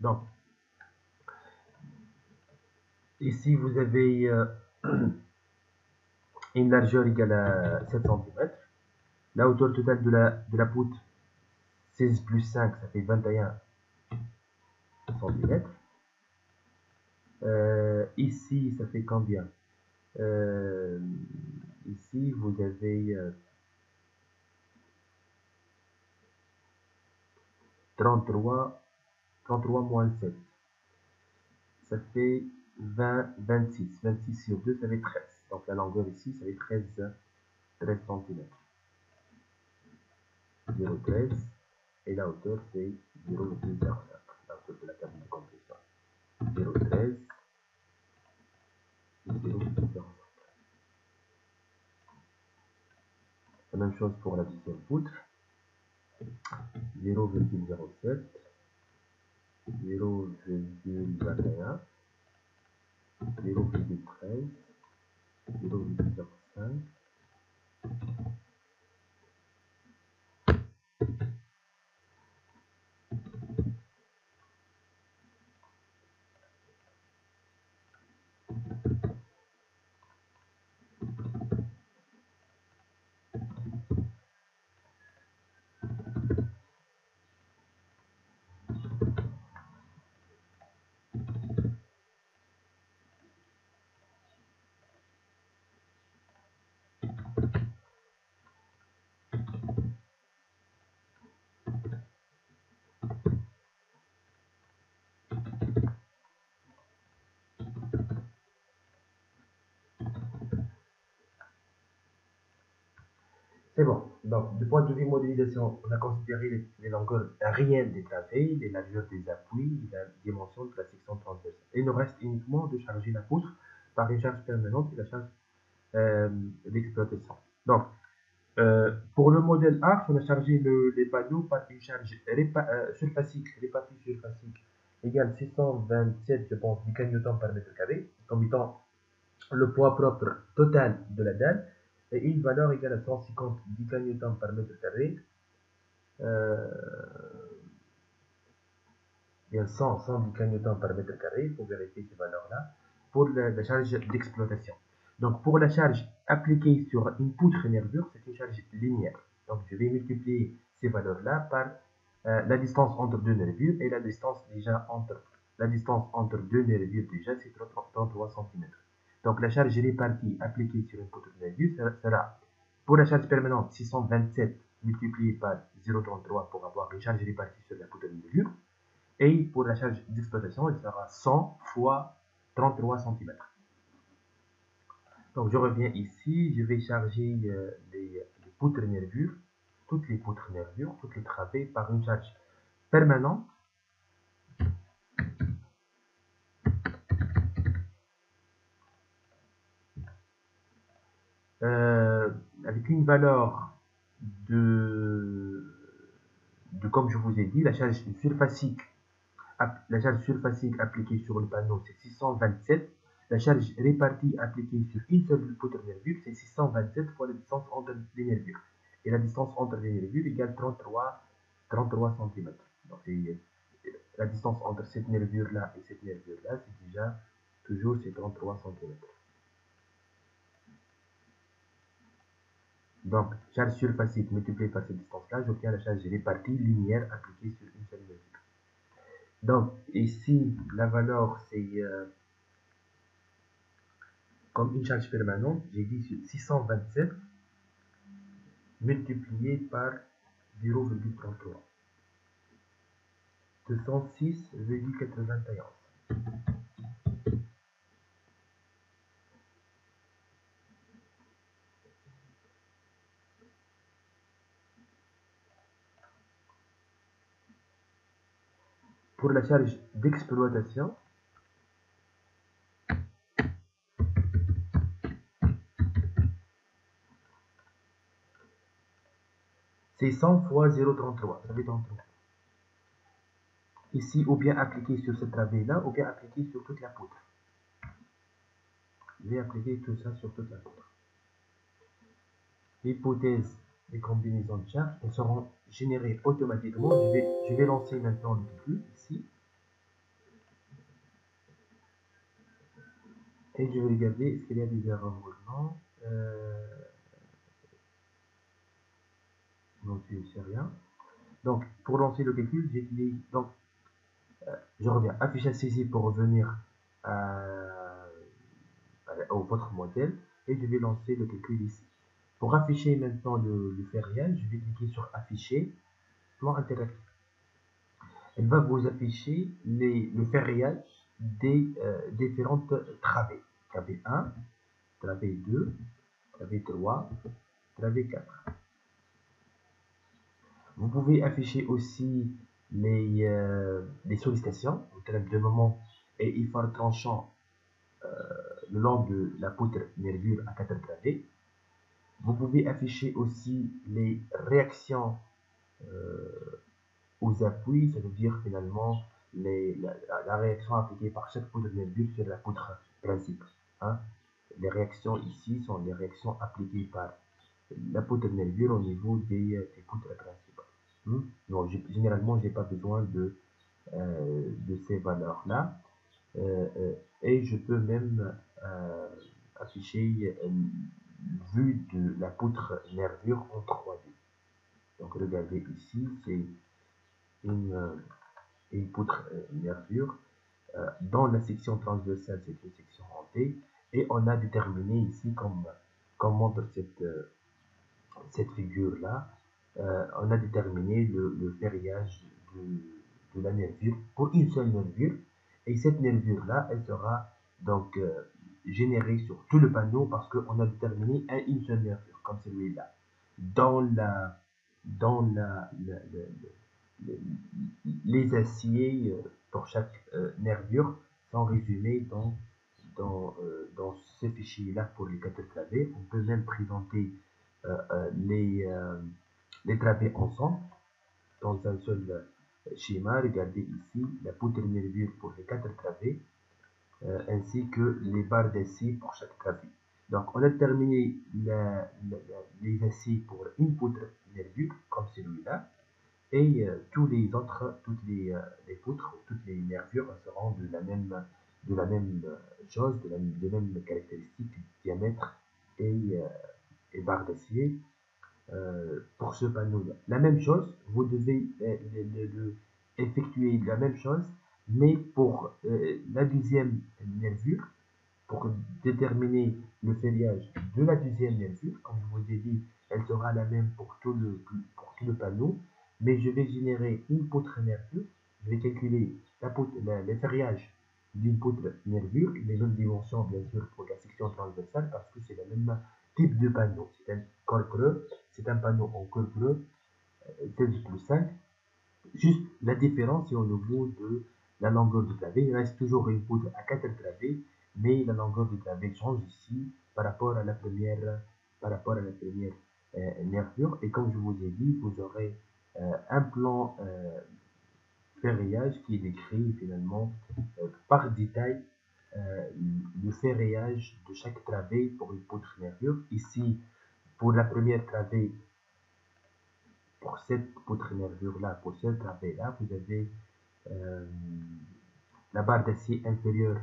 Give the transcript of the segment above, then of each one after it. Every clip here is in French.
Donc, ici, vous avez une largeur égale à 7 cm. La hauteur totale de la poutre, 16 plus 5, ça fait 21 cm. Ici, ça fait combien? Ici, vous avez 33 moins 7. Ça fait 20, 26. 26 sur 2, ça fait 13. Donc la longueur ici, ça fait 13 cm. 0,13. Et la hauteur, c'est 0,05. La hauteur de la cabine de compression. 0,13. 0,05. La même chose pour la deuxième poutre. 0,07. 0,21. 0,13. 0,05. C'est bon. Donc, du point de vue modélisation, on a considéré les longueurs réelles des travées, les largeurs des appuis, la dimension de la section transversale. Et il nous reste uniquement de charger la poutre par une charge permanente et la charge d'exploitation. Donc, pour le modèle arc, on a chargé les panneaux par une charge surfacique, répartie surfacique, égale 627, je pense, Newton par mètre carré, comme étant le poids propre total de la dalle, et une valeur égale à 150 Newton par mètre carré, bien 100 Newton par mètre carré, pour vérifier ces valeurs-là, pour la charge d'exploitation. Donc, pour la charge appliquée sur une poutre nervure, c'est une charge linéaire. Donc, je vais multiplier ces valeurs-là par la distance entre deux nervures, et la distance entre deux nervures, déjà, c'est 33 cm. Donc, la charge répartie appliquée sur une poutre nervure sera, pour la charge permanente, 627 multiplié par 0,33 pour avoir une charge répartie sur la poutre nervure. Et pour la charge d'exploitation, elle sera 100 fois 33 cm. Donc, je reviens ici, je vais charger les poutres nervures, toutes les poutres nervures, toutes les travées par une charge permanente. Avec une valeur comme je vous ai dit, la charge surfacique appliquée sur le panneau, c'est 627. La charge répartie appliquée sur une seule poutre nervure, c'est 627 fois la distance entre les nervures. Et la distance entre les nervures égale 33 cm. Donc, la distance entre cette nervure-là et cette nervure-là, c'est déjà toujours ces 33 cm. Donc, charge surfacique multipliée par cette distance-là, j'obtiens la charge répartie linéaire appliquée sur une seule nervure. Donc, ici, la valeur, c'est comme une charge permanente, j'ai dit 627 multiplié par 0,33. 206,91. Pour la charge d'exploitation, c'est 100 fois 0,33, ça fait 33. Ici, ou bien appliqué sur cette travée-là, ou bien appliqué sur toute la poutre. Je vais appliquer tout ça sur toute la poutre. L'hypothèse des combinaisons de charges, elles seront générées automatiquement. Je vais lancer maintenant le calcul ici. Et je vais regarder est-ce qu'il y a des erreurs ou non. Non, c'est rien. Donc, pour lancer le calcul, j'utilise. Donc, je reviens. Affichage saisie pour revenir au votre modèle. Et je vais lancer le calcul ici. Pour afficher maintenant le fait réel, je vais cliquer sur afficher, plan interactif. Elle va vous afficher le fait réel des différentes travées. Travée 1, travée 2, travée 3, travée 4. Vous pouvez afficher aussi les sollicitations, au terme de moment et effort tranchant le long de la poutre nervure à 4 travées. Vous pouvez afficher aussi les réactions aux appuis, ça veut dire finalement la réaction appliquée par chaque poutre nervure sur la poutre principale. Hein. Les réactions ici sont les réactions appliquées par la poutre nervure au niveau des poutres principales. Donc, généralement, je n'ai pas besoin de ces valeurs-là. Et je peux même afficher une vue de la poutre nervure en 3D. Donc, regardez ici, c'est une poutre nervure. Dans la section transversale, c'est une section en T. Et on a déterminé ici, comme montre cette figure-là, on a déterminé le ferriage de la nervure pour une seule nervure. Et cette nervure-là, elle sera donc générée sur tout le panneau parce qu'on a déterminé une seule nervure, comme celui-là. Dans les aciers pour chaque nervure sont résumés dans ce fichier-là pour les 4 travées. On peut même présenter les travées ensemble dans un seul schéma. Regardez ici la poutre nervure pour les 4 travées ainsi que les barres d'acier pour chaque travée. Donc on a terminé les aciers pour une poutre nervure comme celui-là. Et toutes les poutres, toutes les nervures seront de la même chose, de mêmes caractéristiques, diamètre et barre d'acier pour ce panneau-là. La même chose, vous devez effectuer la même chose, mais pour la deuxième nervure, pour déterminer le feuillage de la deuxième nervure, comme je vous ai dit, elle sera la même pour tout le panneau, mais je vais générer une poutre nervure, je vais calculer le feuillage d'une poutre nervure, les mêmes dimensions bien sûr pour la section transversale parce que c'est le même type de panneau. C'est un corps creux, c'est un panneau en corps creux, 16+5. Juste la différence est au niveau de la longueur du clavier. Il reste toujours une poutre à 4 travées, mais la longueur du clavier change ici par rapport à la première, nervure. Et comme je vous ai dit, vous aurez un plan ferrillage qui est décrit finalement par détail le ferrillage de chaque travée pour une poutre nervure. Ici, pour la première travée, pour cette poutre nervure-là, pour cette travée-là, vous avez la barre d'acier inférieure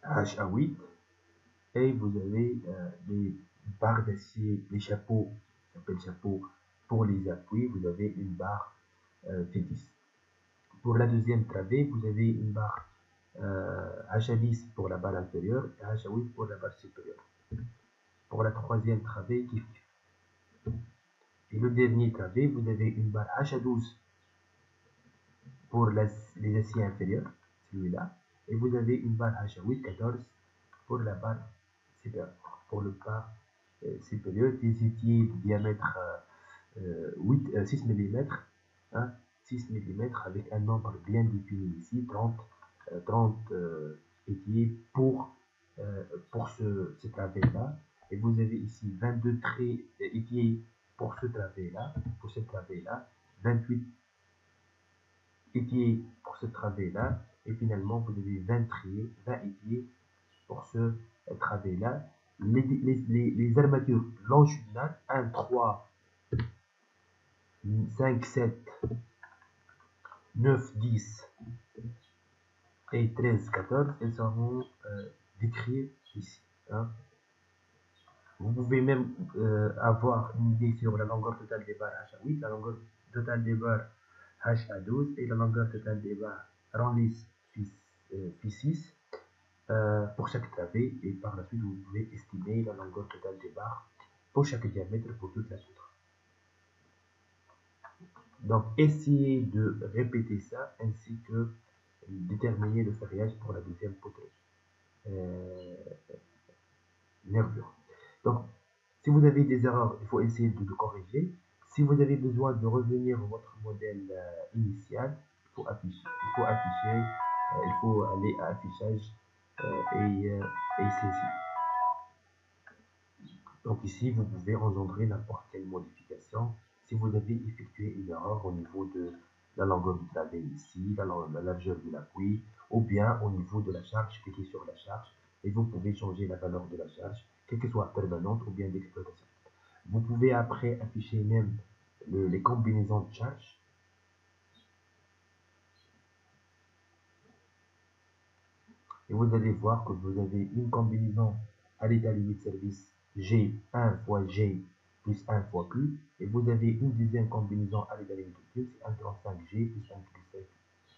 HA8 et vous avez les barres d'acier, les chapeaux, s'appelle chapeau pour les appuis, vous avez une barre T10. Pour la deuxième travée, vous avez une barre HA10 pour la barre inférieure et HA8 pour la barre supérieure. Pour la troisième travée, et le dernier travé, vous avez une barre HA12 pour les aciers inférieurs, celui-là, et vous avez une barre HA8 14 pour la barre supérieure. Pour le pas supérieur, des étiers de diamètre 6 mm, hein, 6 mm avec un nombre bien défini ici, 30 étiers pour ce travé-là. Et vous avez ici 22 traits étiers pour ce travé-là, pour cette travé-là, 28 étiers pour ce travé-là, et finalement vous avez 20 étiers pour ce travé-là. Les armatures longitudinales 1, 3, 5, 7 9, 10 et 13, 14, elles seront décrites ici. Hein. Vous pouvez même avoir une idée sur la longueur totale des barres H à 8, la longueur totale des barres H à 12 et la longueur totale des barres rang lisse phi 6 pour chaque travée. Et par la suite, vous pouvez estimer la longueur totale des barres pour chaque diamètre pour toute la poutre. Donc, essayez de répéter ça ainsi que déterminer le ferriage pour la deuxième poutre nervure. Donc, si vous avez des erreurs, il faut essayer de corriger. Si vous avez besoin de revenir à votre modèle initial, il faut aller à affichage et saisir. Donc ici, vous pouvez engendrer n'importe quelle modification. Si vous avez effectué une erreur au niveau de la longueur du clavier ici, la largeur de l'appui, ou bien au niveau de la charge, cliquez sur la charge, et vous pouvez changer la valeur de la charge, quelle que soit permanente ou bien d'exploitation. Vous pouvez après afficher même les combinaisons de charge. Et vous allez voir que vous avez une combinaison à l'état limite de service G1 fois G plus 1 fois Q. Et vous avez une deuxième combinaison à l'état limite de Q, c'est 1,35G plus 1 plus 5.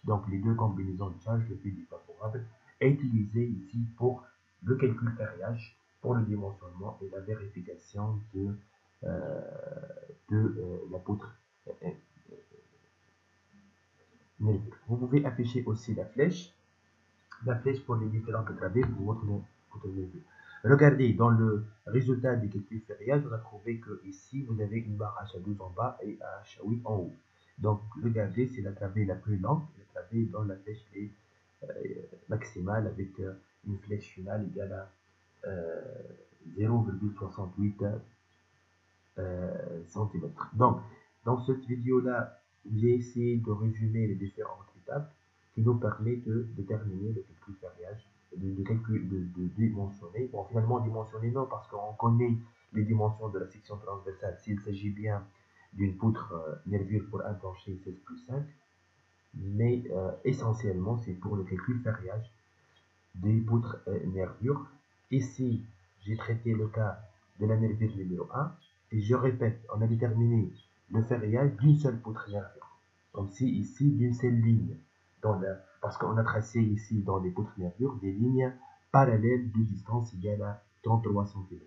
Donc les deux combinaisons de charge les plus défavorables utilisées ici pour le calcul ferriage, pour le dimensionnement et la vérification de la poutre nerveuse. Vous pouvez afficher aussi la flèche pour les différentes travées pour votre nerveux. Regardez, dans le résultat des calculs ferriage, on a trouvé que ici, vous avez une barre H12 en bas et H8 en haut. Donc, regardez, c'est la travée la plus longue, la travée dont la flèche est maximale avec une flèche finale égale à 0,68 cm. Donc, dans cette vidéo-là, j'ai essayé de résumer les différentes étapes qui nous permettent de déterminer le calcul ferriage, de dimensionner. Bon, finalement, dimensionner non, parce qu'on connaît les dimensions de la section transversale s'il s'agit bien d'une poutre nervure pour un plancher 16 plus 5, mais essentiellement, c'est pour le calcul ferriage des poutres nervures. Ici, j'ai traité le cas de la nervure numéro 1, et je répète, on a déterminé le ferriage d'une seule poutre nervure, comme si ici d'une seule ligne, parce qu'on a tracé ici dans les poutres nervures des lignes parallèles de distance égale à 33 cm.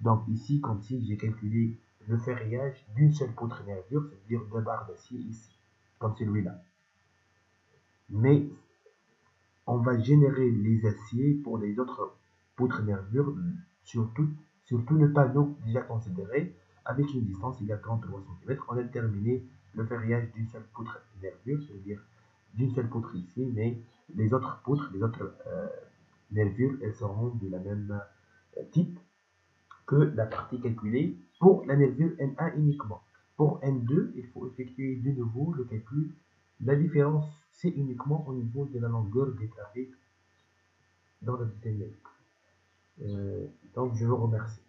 Donc ici, comme si j'ai calculé le ferriage d'une seule poutre nervure, c'est-à-dire deux barres d'acier ici, comme celui-là. Mais on va générer les aciers pour les autres poutres nervures sur tout le panneau déjà considéré avec une distance égale à 33 cm. On a déterminé le ferriage d'une seule poutre nervure, c'est-à-dire d'une seule poutre ici, mais les autres poutres, les autres nervures, elles seront de la même type que la partie calculée pour la nervure N1 uniquement. Pour N2, il faut effectuer de nouveau le calcul. La différence, c'est uniquement au niveau de la longueur des travées dans la deuxième lettre. Donc, je vous remercie.